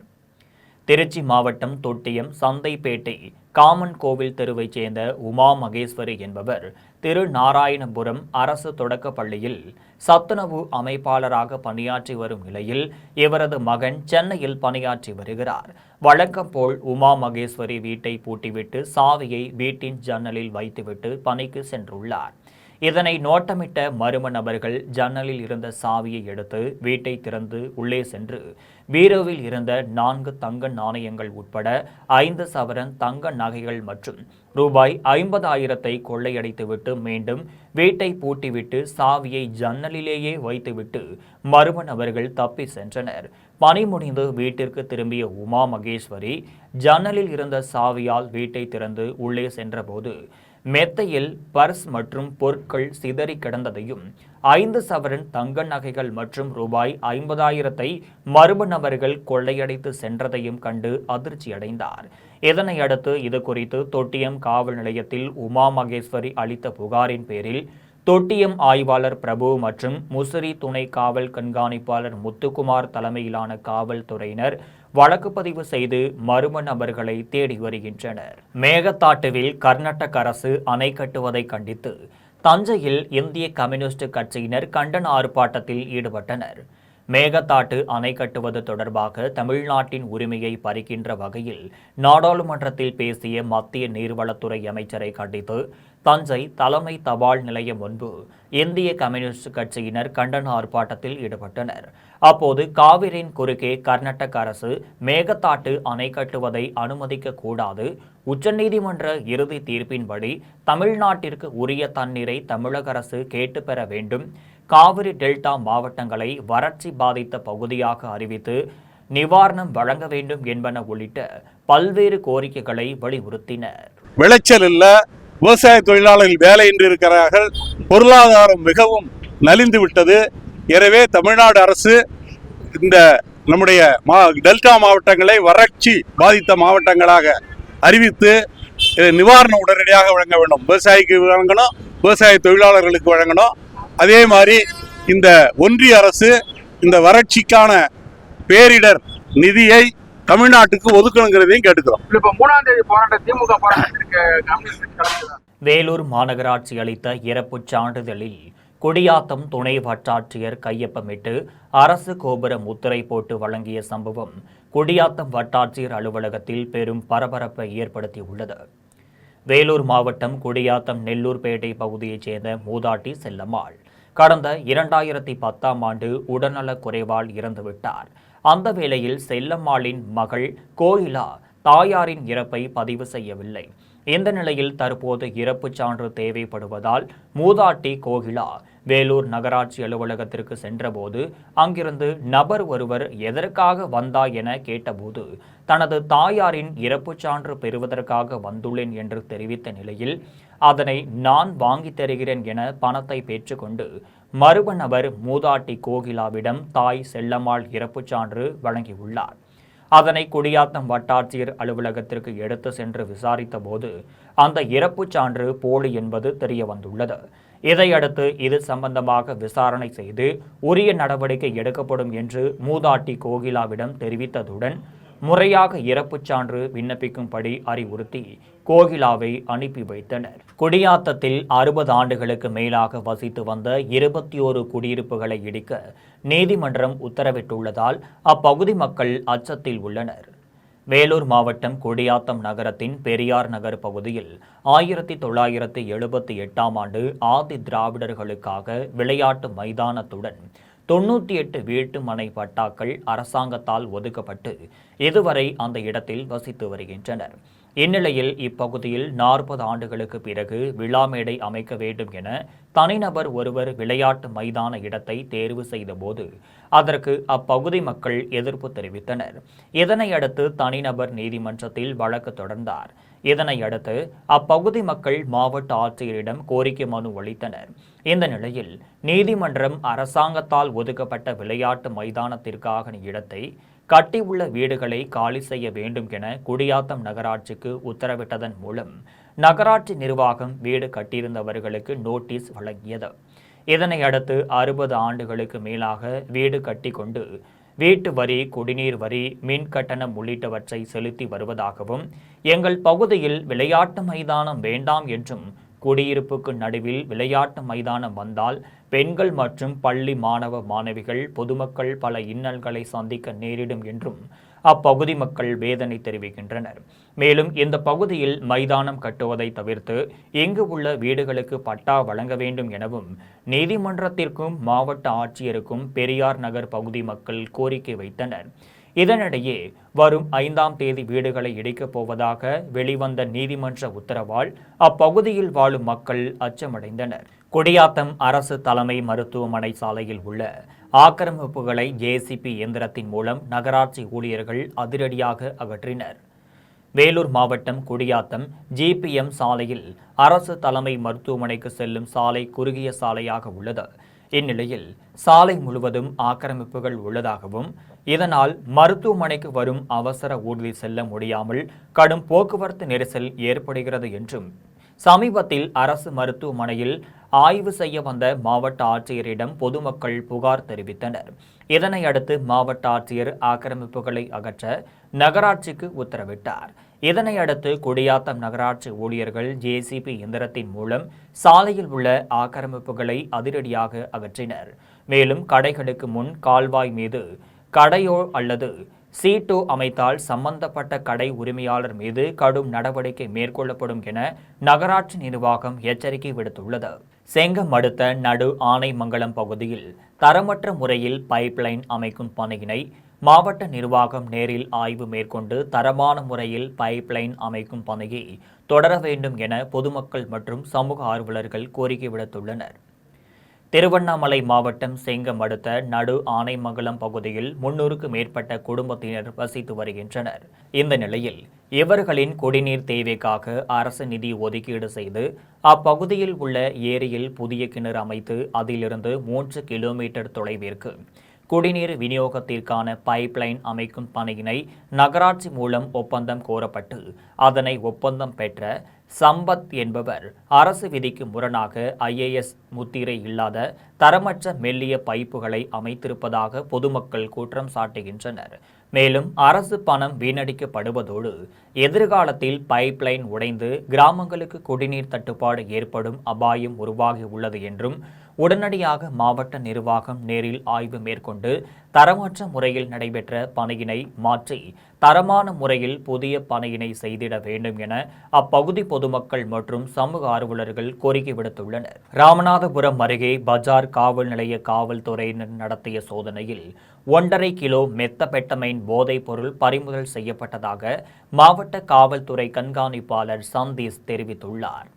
திருச்சி மாவட்டம் தொட்டியம் சந்தைப்பேட்டை காமன் கோவில் தெருவைச் சேர்ந்த உமா மகேஸ்வரி என்பவர் திருநாராயணபுரம் அரசு தொடக்கப் பள்ளியில் சத்துணவு அமைப்பாளராக பணியாற்றி வரும் நிலையில் இவரது மகன் சென்னையில் பணியாற்றி வருகிறார். வழக்கம் போல் உமா மகேஸ்வரி வீட்டை பூட்டிவிட்டு சாவியை வீட்டின் ஜன்னலில் வைத்துவிட்டு பணிக்கு சென்றுள்ளார். இதனை நோட்டமிட்ட மர்ம நபர்கள் ஜன்னலில் இருந்த சாவியை எடுத்து வீட்டை திறந்து உள்ளே சென்று பீரோவில் இருந்த 4 தங்க நாணயங்கள் உட்பட 5 சவரன் தங்க நகைகள் மற்றும் ரூபாய் 50,000 கொள்ளையடித்துவிட்டு மீண்டும் வீட்டை பூட்டிவிட்டு சாவியை ஜன்னலிலேயே வைத்துவிட்டு மர்ம நபர்கள் தப்பி சென்றனர். பணி முடிந்து வீட்டிற்கு திரும்பிய உமா மகேஸ்வரி ஜன்னலில் இருந்த சாவியால் வீட்டை திறந்து உள்ளே சென்றபோது மெத்தையில் பர்ஸ் மற்றும் பொருட்கள் சிதறி கிடந்ததையும் 5 சவரன் தங்க நகைகள் மற்றும் ரூபாய் 50,000 மர்ம நபர்கள் கொள்ளையடித்து சென்றதையும் கண்டு அதிர்ச்சியடைந்தார். இதனையடுத்து இதுகுறித்து தொட்டியம் காவல் நிலையத்தில் உமா மகேஸ்வரி அளித்த புகாரின் பேரில் தொட்டியம் ஆய்வாளர் பிரபு மற்றும் முசிறி துணை காவல் கண்காணிப்பாளர் முத்துக்குமார் தலைமையிலான காவல்துறையினர் வழக்கு பதிவு செய்து மர்ம நபர்களை தேடி வருகின்றனர். மேகதாட்டுவில் கர்நாடக அரசு அணை கட்டுவதை கண்டித்து தஞ்சையில் இந்திய கம்யூனிஸ்ட் கட்சியினர் கண்டன ஆர்ப்பாட்டத்தில் ஈடுபட்டனர். மேகதாட்டு அணை கட்டுவது தொடர்பாக தமிழ்நாட்டின் உரிமையை பறிக்கின்ற வகையில் நாடாளுமன்றத்தில் பேசிய மத்திய நீர்வளத்துறை அமைச்சரை கண்டித்து தஞ்சை தலைமை தபால் நிலையம் முன்பு இந்திய கம்யூனிஸ்ட் கட்சியினர் கண்டன ஆர்ப்பாட்டத்தில் ஈடுபட்டனர். அப்போது காவிரியின் குறுக்கே கர்நாடக அரசு மேகதாட்டு அணை கட்டுவதை அனுமதிக்க கூடாது, உச்சநீதிமன்ற இறுதி தீர்ப்பின்படி தமிழ்நாட்டிற்கு உரிய தண்ணீரை தமிழக அரசு கேட்டு பெற வேண்டும், காவிரி டெல்டா மாவட்டங்களை வறட்சி பாதித்த பகுதியாக அறிவித்து நிவாரணம் வழங்க வேண்டும் என்பன உள்ளிட்ட பல்வேறு கோரிக்கைகளை வலியுறுத்தினர். விளைச்சல் இல்ல, விவசாய தொழிலாளர்கள் வேலையின்றி இருக்கிறார்கள், பொருளாதாரம் மிகவும் நலிந்து விட்டது. எனவே தமிழ்நாடு அரசு இந்த நம்முடைய டெல்டா மாவட்டங்களை வறட்சி பாதித்த மாவட்டங்களாக அறிவித்து நிவாரணம் உடனடியாக வழங்க வேண்டும். விவசாயிக்கு வழங்கணும், விவசாய தொழிலாளர்களுக்கு வழங்கணும். அதே மாதிரி இந்த ஒன்றிய அரசு இந்த வறட்சிக்கான பேரிடர் நிதியை தமிழ்நாட்டுக்கு ஒதுக்கணுங்கிறதையும் கேட்டுக்கிறோம். இப்ப 3ஆம் தேதி போராட்டம் திமுக போராட்டத்திற்கு வேலூர் மாநகராட்சி அளித்த இறப்புச் சான்றிதழில் குடியாத்தம் துணை வட்டாட்சியர் கையொப்பமிட்டு அரசு கோபுர முத்திரை போட்டு வழங்கிய சம்பவம் குடியாத்தம் வட்டாட்சியர் அலுவலகத்தில் பெரும் பரபரப்பை ஏற்படுத்தியுள்ளது. வேலூர் மாவட்டம் குடியாத்தம் நெல்லூர்பேட்டை பகுதியைச் சேர்ந்த மூதாட்டி செல்லம்மாள் கடந்த 2010ஆம் ஆண்டு உடல்நலக் குறைவால் இறந்துவிட்டார். அந்த வேளையில் செல்லம்மாளின் மகள் கோயிலா தாயாரின் இறப்பை பதிவு செய்யவில்லை. இந்த நிலையில் தற்போது இறப்புச் சான்று தேவைப்படுவதால் மூதாட்டி கோகிலா வேலூர் நகராட்சி அலுவலகத்திற்கு சென்றபோது அங்கிருந்து நபர் ஒருவர் எதற்காக வந்தாய் என கேட்டபோது தனது தாயாரின் இறப்புச் சான்று பெறுவதற்காக வந்துள்ளேன் என்று தெரிவித்த நிலையில் அதனை நான் வாங்கி தருகிறேன் என பணத்தை பெற்றுக்கொண்டு மர்ம நபர் மூதாட்டி கோகிலாவிடம் தாய் செல்லம்மாள் இறப்புச் சான்று வழங்கியுள்ளார். அதனை குடியாத்தம் வட்டாட்சியர் அலுவலகத்திற்கு எடுத்து சென்று விசாரித்த போது அந்த இறப்புச் சான்று போலி என்பது தெரியவந்துள்ளது. இதையடுத்து இது சம்பந்தமாக விசாரணை செய்து உரிய நடவடிக்கை எடுக்கப்படும் என்று மூதாட்டி கோகிலாவிடம் தெரிவித்ததுடன் முறையாக இறப்புச் சான்று விண்ணப்பிக்கும்படி அறிவுறுத்தி கோகிலாவை அனுப்பி வைத்தனர். குடியாத்தத்தில் 60 ஆண்டுகளுக்கு மேலாக வசித்து வந்த 21 குடியிருப்புகளை இடிக்க நீதிமன்றம் உத்தரவிட்டுள்ளதால் அப்பகுதி மக்கள் அச்சத்தில் உள்ளனர். வேலூர் மாவட்டம் குடியாத்தம் நகரத்தின் பெரியார் நகர் பகுதியில் 1978ஆம் ஆண்டு ஆதி திராவிடர்களுக்காக விளையாட்டு மைதானத்துடன் 98 வீட்டு மனை பட்டாக்கள் அரசாங்கத்தால் ஒதுக்கப்பட்டு இதுவரை அந்த இடத்தில் வசித்து வருகின்றனர். இந்நிலையில் இப்பகுதியில் 40 ஆண்டுகளுக்கு பிறகு விழா மேடை அமைக்க வேண்டும் என தனிநபர் ஒருவர் விளையாட்டு மைதான இடத்தை தேர்வு செய்தபோது அதற்கு அப்பகுதி மக்கள் எதிர்ப்பு தெரிவித்தனர். இதனையடுத்து தனிநபர் நீதிமன்றத்தில் வழக்கு தொடர்ந்தார். இதனையடுத்து அப்பகுதி மக்கள் மாவட்ட ஆட்சியரிடம் கோரிக்கை மனு அளித்தனர். இந்த நிலையில் நீதிமன்றம் அரசாங்கத்தால் ஒதுக்கப்பட்ட விளையாட்டு மைதானத்திற்கான இடத்தை கட்டியுள்ள வீடுகளை காலி செய்ய வேண்டும் என குடியாத்தம் நகராட்சிக்கு உத்தரவிட்டதன் மூலம் நகராட்சி நிர்வாகம் வீடு கட்டியிருந்தவர்களுக்கு நோட்டீஸ் வழங்கியது. இதனையடுத்து 60 ஆண்டுகளுக்கு மேலாக வீடு கட்டி கொண்டு வீட்டு வரி, குடிநீர் வரி, மின் கட்டணம் உள்ளிட்டவற்றை செலுத்தி வருவதாகவும் எங்கள் பகுதியில் விளையாட்டு மைதானம் வேண்டாம் என்றும் குடியிருப்புக்கு நடுவில் விளையாட்டு மைதானம் வந்தால் பெண்கள் மற்றும் பள்ளி மாணவ மாணவிகள் பொதுமக்கள் பல இன்னல்களை சந்திக்க நேரிடும் என்றும் அப்பகுதி மக்கள் வேதனை தெரிவிக்கின்றனர். மேலும் இந்த பகுதியில் மைதானம் கட்டுவதை தவிர்த்து இங்கு உள்ள வீடுகளுக்கு பட்டா வழங்க வேண்டும் எனவும் நீதிமன்றத்திற்கும் மாவட்ட ஆட்சியருக்கும் பெரியார் நகர் பகுதி மக்கள் கோரிக்கை வைத்தனர். இதனிடையே வரும் 5ஆம் தேதி வீடுகளை இடிக்கப் போவதாக வெளிவந்த நீதிமன்ற உத்தரவால் அப்பகுதியில் வாழும் மக்கள் அச்சமடைந்தனர். குடியாத்தம் அரசு தலைமை மருத்துவமனை சாலையில் உள்ள ஆக்கிரமிப்புகளை ஜேசிபி இயந்திரத்தின் மூலம் நகராட்சி ஊழியர்கள் அதிரடியாக அகற்றினர். வேலூர் மாவட்டம் குடியாத்தம் ஜிபிஎம் சாலையில் அரசு தலைமை மருத்துவமனைக்கு செல்லும் சாலை குறுகிய சாலையாக உள்ளது. இந்நிலையில் சாலை முழுவதும் ஆக்கிரமிப்புகள் உள்ளதாகவும் இதனால் மருத்துவமனைக்கு வரும் அவசர ஊர்தி செல்ல முடியாமல் கடும் போக்குவரத்து நெரிசல் ஏற்படுகிறது என்றும் சமீபத்தில் அரசு மருத்துவமனையில் ஆய்வு செய்ய வந்த மாவட்ட ஆட்சியரிடம் பொதுமக்கள் புகார் தெரிவித்தனர். இதனையடுத்து மாவட்ட ஆட்சியர் ஆக்கிரமிப்புகளை அகற்ற நகராட்சிக்கு உத்தரவிட்டார். இதனையடுத்து குடியாத்தம் நகராட்சி ஊழியர்கள் ஜேசிபி இயந்திரத்தின் மூலம் சாலையில் உள்ள ஆக்கிரமிப்புகளை அதிரடியாக அகற்றினர். மேலும் கடைகளுக்கு முன் கால்வாய் மீது கடையோ அல்லது சீட்டோ அமைத்தால் சம்பந்தப்பட்ட கடை உரிமையாளர் மீது கடும் நடவடிக்கை மேற்கொள்ளப்படும் என நகராட்சி நிர்வாகம் எச்சரிக்கை விடுத்துள்ளது. செங்கம் அடுத்த நடு ஆனைமங்கலம் பகுதியில் தரமற்ற முறையில் பைப்லைன் அமைக்கும் பணியினை மாவட்ட நிர்வாகம் நேரில் ஆய்வு மேற்கொண்டு தரமான முறையில் பைப்லைன் அமைக்கும் பணியை தொடர வேண்டும் என பொதுமக்கள் மற்றும் சமூக ஆர்வலர்கள் கோரிக்கை விடுத்துள்ளனர். திருவண்ணாமலை மாவட்டம் செங்கம் அடுத்த நடு ஆனைமங்கலம் பகுதியில் 300க்கு மேற்பட்ட குடும்பத்தினர் வசித்து வருகின்றனர். இந்த நிலையில் இவர்களின் குடிநீர் தேவைக்காக அரசு நிதி ஒதுக்கீடு செய்து அப்பகுதியில் உள்ள ஏரியில் புதிய கிணறு அமைத்து அதிலிருந்து 3 கிலோமீட்டர் தொலைவிற்கு குடிநீர் விநியோகத்திற்கான பைப்லைன் அமைக்கும் பணியினை நகராட்சி மூலம் ஒப்பந்தம் கோரப்பட்டு அதனை ஒப்பந்தம் பெற்ற சம்பத் என்பவர் அரசு விதிக்கு முரணாக IAS முத்திரை இல்லாத தரமற்ற மெல்லிய பைப்புகளை அமைத்திருப்பதாக பொதுமக்கள் குற்றம் சாட்டுகின்றனர். மேலும் அரசு பணம் வீணடிக்கப்படுவதோடு எதிர்காலத்தில் பைப்லைன் உடைந்து கிராமங்களுக்கு குடிநீர் தட்டுப்பாடு ஏற்படும் அபாயம் உருவாகி உள்ளது என்றும் உடனடியாக மாவட்ட நிர்வாகம் நேரில் ஆய்வு மேற்கொண்டு தரமற்ற முறையில் நடைபெற்ற பணியினை மாற்றி தரமான முறையில் புதிய பணியினை செய்திட வேண்டும் என அப்பகுதி பொதுமக்கள் மற்றும் சமூக ஆர்வலர்கள் கோரிக்கை விடுத்துள்ளனர். ராமநாதபுரம் அருகே பஜார் காவல் நிலைய காவல்துறையினர் நடத்திய சோதனையில் 1.5 கிலோ மெத்தபெட்டமைன் போதைப் பொருள் பறிமுதல் செய்யப்பட்டதாக மாவட்ட காவல்துறை கண்காணிப்பாளர் சந்தீஷ் தெரிவித்துள்ளார்.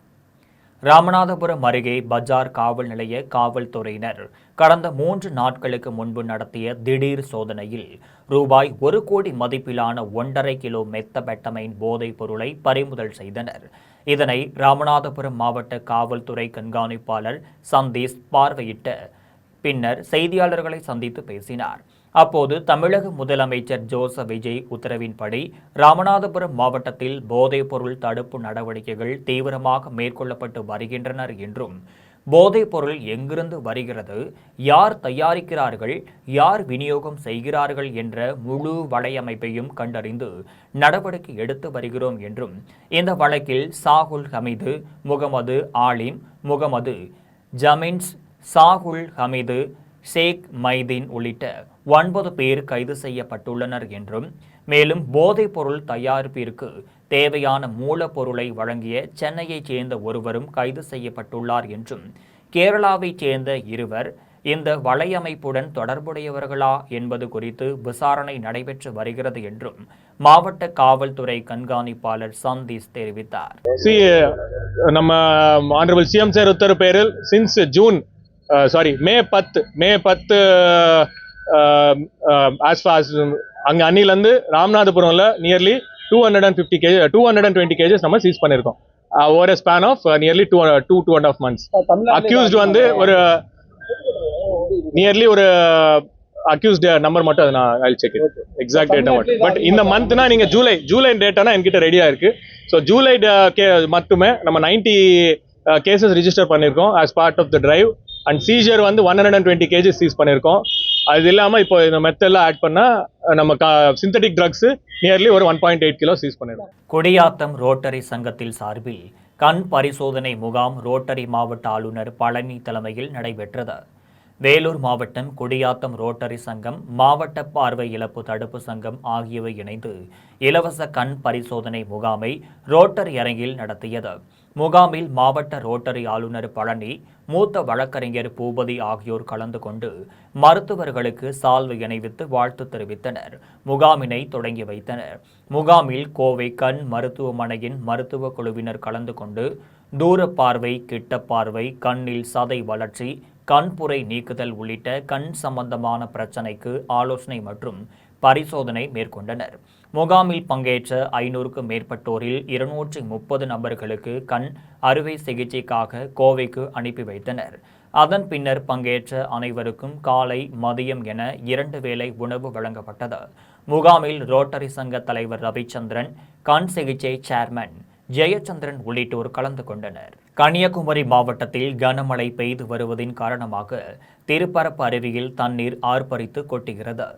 ராமநாதபுரம் அருகே பஜார் காவல் நிலைய காவல்துறையினர் கடந்த 3 நாட்களுக்கு முன்பு நடத்திய திடீர் சோதனையில் ரூபாய் 1 கோடி மதிப்பிலான 1.5 கிலோ மெத்தபெட்டமைன் போதைப் பொருளை பறிமுதல் செய்தனர். இதனை ராமநாதபுரம் மாவட்ட காவல்துறை கண்காணிப்பாளர் சந்தீஷ் பார்வையிட்ட பின்னர் செய்தியாளர்களை சந்தித்து பேசினார். அப்போது தமிழக முதலமைச்சர் ஜோசப் விஜய் உத்தரவின்படி ராமநாதபுரம் மாவட்டத்தில் போதைப்பொருள் தடுப்பு நடவடிக்கைகள் தீவிரமாக மேற்கொள்ளப்பட்டு வருகின்றனர் என்றும், போதைப்பொருள் எங்கிருந்து வருகிறது, யார் தயாரிக்கிறார்கள், யார் விநியோகம் செய்கிறார்கள் என்ற முழு வலையமைப்பையும் கண்டறிந்து நடவடிக்கை எடுத்து வருகிறோம் என்றும், இந்த வழக்கில் சாகுல் ஹமீது, முகமது ஆலிம், முகமது ஜமீன்ஸ், சாகுல் ஹமீது, ஷேக் மைதீன் உள்ளிட்ட 9 பேர் கைது செய்யப்பட்டுள்ளனர் என்றும், மேலும் போதைப்பொருள் தயாரிப்பிற்கு தேவையான மூலப்பொருளை வழங்கிய சென்னையைச் சேர்ந்த ஒருவரும் கைது செய்யப்பட்டுள்ளார் என்றும், கேரளாவைச் சேர்ந்த 2 இந்த வலையமைப்புடன் தொடர்புடையவர்களா என்பது குறித்து விசாரணை நடைபெற்று வருகிறது என்றும் மாவட்ட காவல்துறை கண்காணிப்பாளர் சந்தீஷ் தெரிவித்தார். நம்ம ஆனரபிள் சிஎம் சார் உத்தரவு பேரில் சின்ஸ் மே 10 அங்கே அன்னிலேருந்து ராமநாதபுரம்ல நியர்லி 220 கேஜஸ் நம்ம சீஸ் பண்ணியிருக்கோம். Over a span of nearly 2.5 months. Accused வந்து ஒரு நியர்லி ஒரு அக்யூஸ்ட் நம்பர் மட்டும் அதை நான் ஐல் செக் இட் எக்ஸாக்ட் டேட்டா மட்டும். பட் இந்த மந்த்னா நீங்கள் ஜூலை டேட்டானா என்கிட்ட ரெடியாக இருக்கு. ஸோ ஜூலை மட்டுமே நம்ம 90 கேசஸ் ரிஜிஸ்டர் பண்ணியிருக்கோம் as part of the drive. And seizure வந்து 120 கேஜஸ் சீஸ் பண்ணியிருக்கோம். அது இல்லாமல் இப்போ இந்த மெத்தெல்லாம் ஆட் பண்ணால் நம்ம சிந்தட்டிக் ட்ரக்ஸ் நியர்லி ஒரு 1.8 கிலோ சீஸ் பண்ணியிருக்கோம். குடியாத்தம் ரோட்டரி சங்கத்தில் சார்பில் கண் பரிசோதனை முகாம் ரோட்டரி மாவட்ட ஆளுநர் பழனி தலைமையில் நடைபெற்றது. வேலூர் மாவட்டம் குடியாத்தம் ரோட்டரி சங்கம், மாவட்ட பார்வை இழப்பு தடுப்பு சங்கம் ஆகியவை இணைந்து இலவச கண் பரிசோதனை முகாமை ரோட்டரி அரங்கில் நடத்தியது. முகாமில் மாவட்ட ரோட்டரி ஆளுநர் பழனி, மூத்த வழக்கறிஞர் பூபதி ஆகியோர் கலந்து கொண்டு மருத்துவர்களுக்கு சால்வை அணிவித்து வாழ்த்து தெரிவித்தனர். முகாமினை தொடங்கி வைத்தனர். முகாமில் கோவை கண் மருத்துவமனையின் மருத்துவ குழுவினர் கலந்து கொண்டு தூர பார்வை, கிட்ட பார்வை, கண்ணில் சதை வளர்ச்சி, கண்புரை நீக்குதல் உள்ளிட்ட கண் சம்பந்தமான பிரச்சினைக்கு ஆலோசனை மற்றும் பரிசோதனை மேற்கொண்டனர். முகாமில் பங்கேற்ற 500க்கும் மேற்பட்டோரில் 230 நபர்களுக்கு கண் அறுவை சிகிச்சைக்காக கோவைக்கு அனுப்பி வைத்தனர். அதன் பின்னர் பங்கேற்ற அனைவருக்கும் காலை, மதியம் என 2 வேளை உணவு வழங்கப்பட்டது. முகாமில் ரோட்டரி சங்க தலைவர் ரவிச்சந்திரன், கண் சிகிச்சை சேர்மன் ஜெயச்சந்திரன் உள்ளிட்டோர் கலந்து கொண்டனர். கன்னியாகுமரி மாவட்டத்தில் கனமழை பெய்து வருவதின் காரணமாக திருப்பரப்பு அருவியில் தண்ணீர் ஆர்ப்பரித்து கொட்டுகிறது.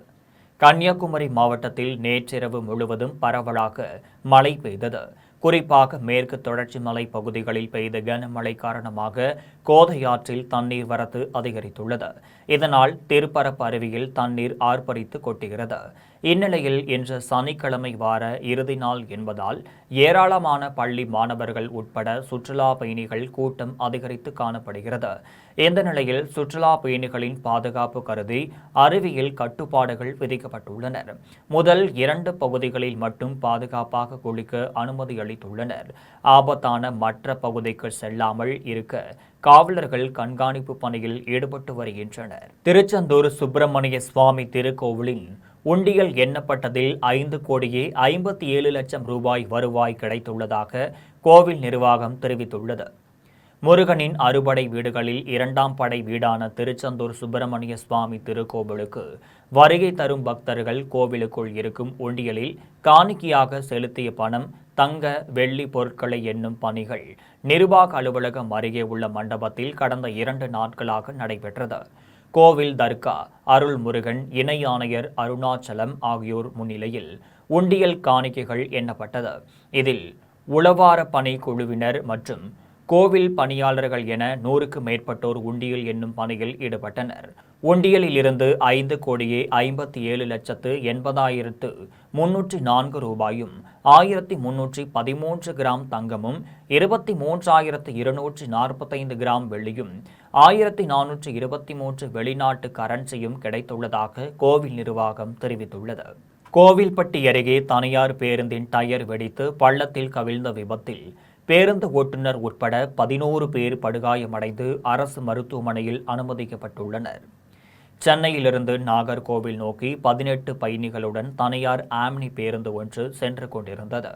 கன்னியாகுமரி மாவட்டத்தில் நேற்றிரவு முழுவதும் பரவலாக மழை பெய்தது. குறிப்பாக மேற்கு தொடர்ச்சி மலை பகுதிகளில் பெய்த கனமழை காரணமாக கோதையாற்றில் தண்ணீர் வரத்து அதிகரித்துள்ளது. இதனால் திருப்பரப்பு அருவியில் தண்ணீர் ஆர்ப்பரித்து கொட்டுகிறது. இந்நிலையில் இன்று சனிக்கிழமை வார இறுதி நாள் என்பதால் ஏராளமான பள்ளி மாணவர்கள் உட்பட சுற்றுலா பயணிகள் கூட்டம் அதிகரித்து காணப்படுகிறது. இந்த நிலையில் சுற்றுலா பயணிகளின் பாதுகாப்பு கருதி அருவியில் கட்டுப்பாடுகள் விதிக்கப்பட்டுள்ளன. முதல் 2 பகுதிகளில் மட்டும் பாதுகாப்பாக குளிக்க அனுமதி அளித்துள்ளனர். ஆபத்தான மற்ற பகுதிக்கு செல்லாமல் இருக்க காவலர்கள் கண்காணிப்பு பணியில் ஈடுபட்டு வருகின்றனர். திருச்செந்தூர் சுப்பிரமணிய சுவாமி திருக்கோவிலின் உண்டியல் எண்ணப்பட்டதில் 5,57 லட்சம் ரூபாய் வருவாய் கிடைத்துள்ளதாக கோவில் நிர்வாகம் தெரிவித்துள்ளது. முருகனின் அறுபடை வீடுகளில் 2ஆம் படை வீடான திருச்செந்தூர் சுப்பிரமணிய சுவாமி திருக்கோவிலுக்கு வருகை தரும் பக்தர்கள் கோவிலுக்குள் இருக்கும் உண்டியலில் காணிக்கையாக செலுத்திய பணம், தங்க, வெள்ளி பொருட்களை எண்ணும் பணிகள் நிர்வாக அலுவலகம் அருகே உள்ள மண்டபத்தில் கடந்த 2 நாட்களாக நடைபெற்றது. கோவில் தர்கா அருள்முருகன், இணை ஆணையர் அருணாச்சலம் ஆகியோர் முன்னிலையில் உண்டியல் காணிக்கைகள் எண்ணப்பட்டது. இதில் உளவார பணி குழுவினர் மற்றும் கோவில் பணியாளர்கள் என 100க்கும் மேற்பட்டோர் உண்டியல் என்னும் பணியில் ஈடுபட்டனர். உண்டியலில் இருந்து 5,80,80,304 ரூபாயும், 1,313 கிராம் தங்கமும், 23,245 கிராம் வெள்ளியும், 1,423 வெளிநாட்டு கரன்சியும் கிடைத்துள்ளதாக கோவில் நிர்வாகம் தெரிவித்துள்ளது. கோவில்பட்டி அருகே தனியார் பேருந்தின் டயர் வெடித்து பள்ளத்தில் கவிழ்ந்த விபத்தில் பேருந்து ஓட்டுநர் உட்பட 11 பேர் படுகாயமடைந்து அரசு மருத்துவமனையில் அனுமதிக்கப்பட்டுள்ளனர். சென்னையிலிருந்து நாகர்கோவில் நோக்கி 18 பயணிகளுடன் தனியார் ஆம்னி பேருந்து ஒன்று சென்று கொண்டிருந்தது.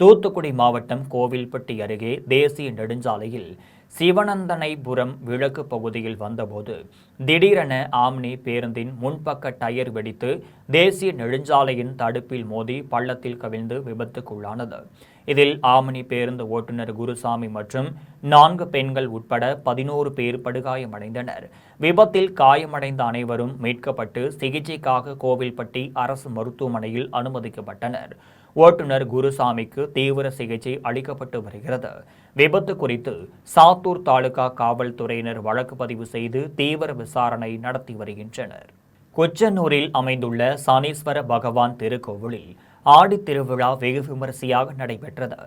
தூத்துக்குடி மாவட்டம் கோவில்பட்டி அருகே தேசிய நெடுஞ்சாலையில் சிவனந்தனைபுரம் விளக்கு பகுதியில் வந்தபோது திடீரென ஆம்னி பேருந்தின் முன்பக்க டயர் வெடித்து தேசிய நெடுஞ்சாலையின் தடுப்பில் மோதி பள்ளத்தில் கவிழ்ந்து விபத்துக்குள்ளானது. இதில் ஆம்னி பேருந்து ஓட்டுநர் குருசாமி மற்றும் 4 பெண்கள் உட்பட 11 பேர் படுகாயமடைந்தனர். விபத்தில் காயமடைந்த அனைவரும் மீட்கப்பட்டு சிகிச்சைக்காக கோவில்பட்டி அரசு மருத்துவமனையில் அனுமதிக்கப்பட்டனர். ஓட்டுநர் குருசாமிக்கு தீவிர சிகிச்சை அளிக்கப்பட்டு வருகிறது. விபத்து குறித்து சாத்தூர் தாலுகா காவல்துறையினர் வழக்கு பதிவு செய்து தீவிர விசாரணை நடத்தி வருகின்றனர். கொச்சனூரில் அமைந்துள்ள சனீஸ்வர பகவான் திருக்கோவிலில் ஆடித் திருவிழா வெகு விமரிசையாக நடைபெற்றது.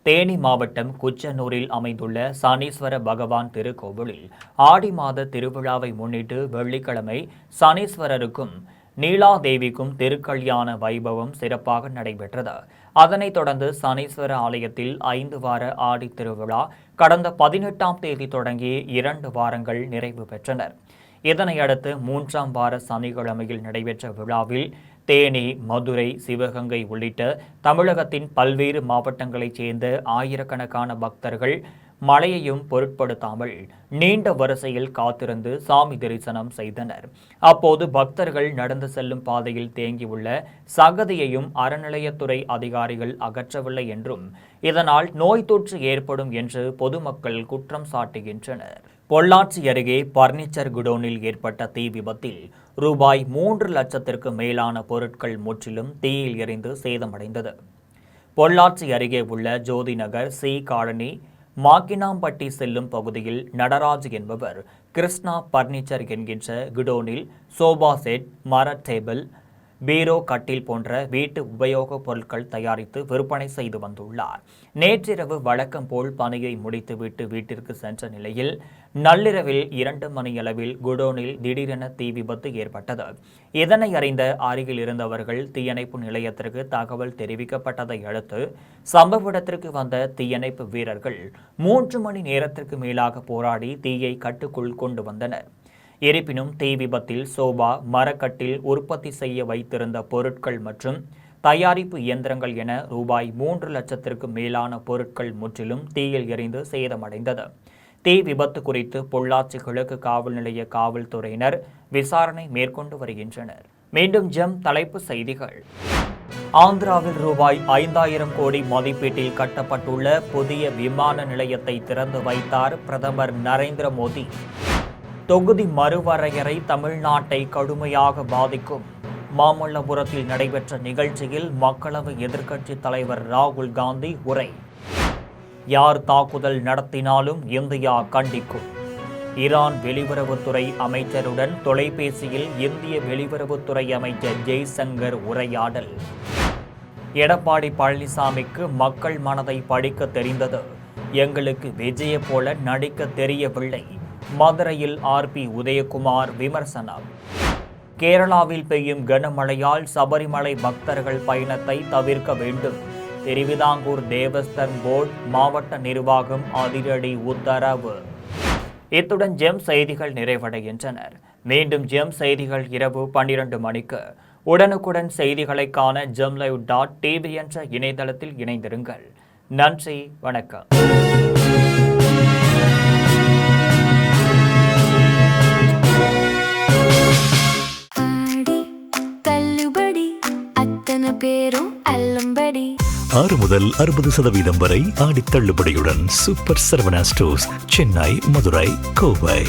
தேனி மாவட்டம் குச்சனூரில் அமைந்துள்ள சனீஸ்வர பகவான் திருக்கோவிலில் ஆடி மாத திருவிழாவை முன்னிட்டு வெள்ளிக்கிழமை சனீஸ்வரருக்கும் நீலாதேவிக்கும் திருக்கல்யாண வைபவம் சிறப்பாக நடைபெற்றது. அதனைத் தொடர்ந்து சனீஸ்வர ஆலயத்தில் 5 வார ஆடி திருவிழா கடந்த 18ஆம் தேதி தொடங்கி 2 வாரங்கள் நிறைவு பெற்றனர். இதனையடுத்து 3ஆம் வார சனிக்கிழமையில் நடைபெற்ற விழாவில் தேனி, மதுரை, சிவகங்கை உள்ளிட்ட தமிழகத்தின் பல்வேறு மாவட்டங்களைச் சேர்ந்த ஆயிரக்கணக்கான பக்தர்கள் மழையையும் பொருட்படுத்தாமல் நீண்ட வரிசையில் காத்திருந்து சாமி தரிசனம் செய்தனர். அப்போது பக்தர்கள் நடந்து செல்லும் பாதையில் தேங்கியுள்ள சகதியையும் அறநிலையத்துறை அதிகாரிகள் அகற்றவில்லை என்றும் இதனால் நோய் தொற்று ஏற்படும் என்று பொதுமக்கள் குற்றம் சாட்டுகின்றனர். பொள்ளாச்சி அருகே பர்னிச்சர் குடோனில் ஏற்பட்ட தீ விபத்தில் ரூபாய் 3 லட்சத்திற்கு மேலான பொருட்கள் முற்றிலும் தீயில் எரிந்து சேதமடைந்தது. பொள்ளாச்சி அருகே உள்ள ஜோதி நகர் சி காலனி மாக்கினாம்பட்டி செல்லும் பகுதியில் நடராஜ் என்பவர் கிருஷ்ணா பர்னிச்சர் என்கின்ற குடோனில் சோபா செட், மர டேபிள், பீரோ, கட்டில் போன்ற வீட்டு உபயோகப் பொருட்கள் தயாரித்து விற்பனை செய்து வந்துள்ளார். நேற்றிரவு வழக்கம் போல் பணியை முடித்துவிட்டு வீட்டிற்கு சென்ற நிலையில் நள்ளிரவில் 2 மணியளவில் குடோனில் திடீரென தீ விபத்து ஏற்பட்டது. இதனை அறிந்த அருகில் இருந்தவர்கள் தீயணைப்பு நிலையத்திற்கு தகவல் தெரிவிக்கப்பட்டதை அடுத்து சம்பவ இடத்திற்கு வந்த தீயணைப்பு வீரர்கள் 3 மணி நேரத்திற்கு மேலாக போராடி தீயை கட்டுக்குள் கொண்டு வந்தனர். இருப்பினும் தீ விபத்தில் சோபா, மரக்கட்டில் உற்பத்தி செய்ய வைத்திருந்த பொருட்கள் மற்றும் தயாரிப்பு இயந்திரங்கள் என ரூபாய் 3 லட்சத்திற்கு மேலான பொருட்கள் முற்றிலும் தீயில் எரிந்து சேதமடைந்தது. தீ விபத்து குறித்து பொள்ளாச்சி கிழக்கு காவல் நிலைய காவல்துறையினர் விசாரணை மேற்கொண்டு வருகின்றனர். மீண்டும் ஜெம் தலைப்பு செய்திகள். ஆந்திராவில் ரூபாய் 5000 கோடி மதிப்பீட்டில் கட்டப்பட்டுள்ள புதிய விமான நிலையத்தை திறந்து வைத்தார் பிரதமர் நரேந்திர மோடி. தொகுதி மறுவரையறை தமிழ்நாட்டை கடுமையாக பாதிக்கும். மாமல்லபுரத்தில் நடைபெற்ற நிகழ்ச்சியில் மக்களவை எதிர்க்கட்சித் தலைவர் ராகுல் காந்தி உரை. யார் தாக்குதல் நடத்தினாலும் இந்தியா கண்டிக்கும். ஈரான் வெளியுறவுத்துறை அமைச்சருடன் தொலைபேசியில் இந்திய வெளியுறவுத்துறை அமைச்சர் ஜெய்சங்கர் உரையாடல். எடப்பாடி பழனிசாமிக்கு மக்கள் மனதை படிக்க தெரிந்தது, எங்களுக்கு விஜயை போல நடிக்க தெரியவில்லை. மதுரையில் ஆர்பி உதயகுமார் விமர்சனம். கேரளாவில் பெய்யும் கனமழையால் சபரிமலை பக்தர்கள் பயணத்தை தவிர்க்க வேண்டும். திருவிதாங்கூர் தேவஸ்தன் போர்டு மாவட்ட நிர்வாகம் அதிரடி உத்தரவு. இத்துடன் ஜெம் செய்திகள் நிறைவடைகின்றனர். மீண்டும் ஜெம் செய்திகள் இரவு 12 மணிக்கு. உடனுக்குடன் செய்திகளை காண gemlive.tv என்ற இணையதளத்தில் இணைந்திருங்கள். நன்றி, வணக்கம். பேரும் அல்லும்படி 6 முதல் 60% வரை ஆடித் தள்ளுபடியுடன் சூப்பர் சரவணா ஸ்டோர்ஸ், சென்னை, மதுரை, கோவை.